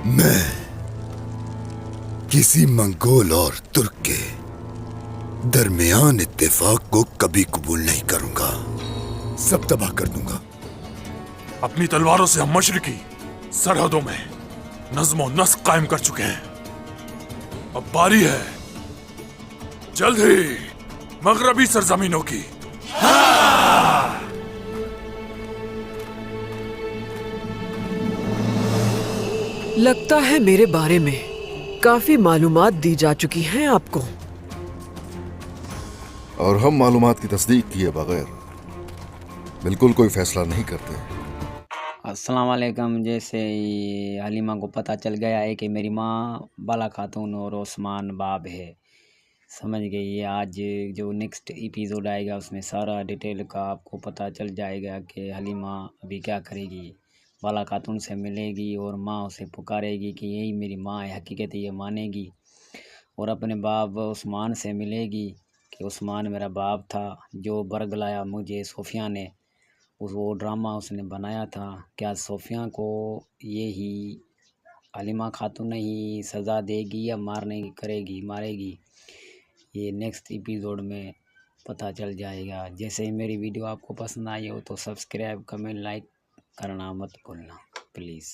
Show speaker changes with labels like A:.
A: میں کسی منگول اور ترک کے درمیان اتفاق کو کبھی قبول نہیں کروں گا. سب تباہ کر دوں گا.
B: اپنی تلواروں سے ہم مشرقی سرحدوں میں نظم و نسق قائم کر چکے ہیں. اب باری ہے جلد ہی مغربی سرزمینوں کی.
C: لگتا ہے میرے بارے میں کافی معلومات دی جا چکی ہیں آپ کو،
D: اور ہم معلومات کی تصدیق کیے بغیر بالکل کوئی فیصلہ نہیں کرتے.
E: السلام علیکم. جیسے ہی حلیمہ کو پتہ چل گیا ہے کہ میری ماں بالا خاتون اور عثمان باب ہے، سمجھ گئی. آج جو نیکسٹ ایپیزوڈ آئے گا اس میں سارا ڈیٹیل کا آپ کو پتہ چل جائے گا کہ حلیمہ ابھی کیا کرے گی. بالا خاتون سے ملے گی اور ماں اسے پکارے گی کہ یہی میری ماں ہے، حقیقت یہ مانے گی. اور اپنے باپ عثمان سے ملے گی کہ عثمان میرا باپ تھا جو برگلایا مجھے صوفیہ نے، وہ ڈرامہ اس نے بنایا تھا. کیا صوفیہ کو یہی حلیمہ خاتون ہی سزا دے گی یا مارے گی؟ یہ نیکسٹ ایپیزوڈ میں پتہ چل جائے گا. جیسے ہی میری ویڈیو آپ کو پسند آئی ہو تو سبسکرائب، کمنٹ، لائک کرنا مت بھولنا پلیز.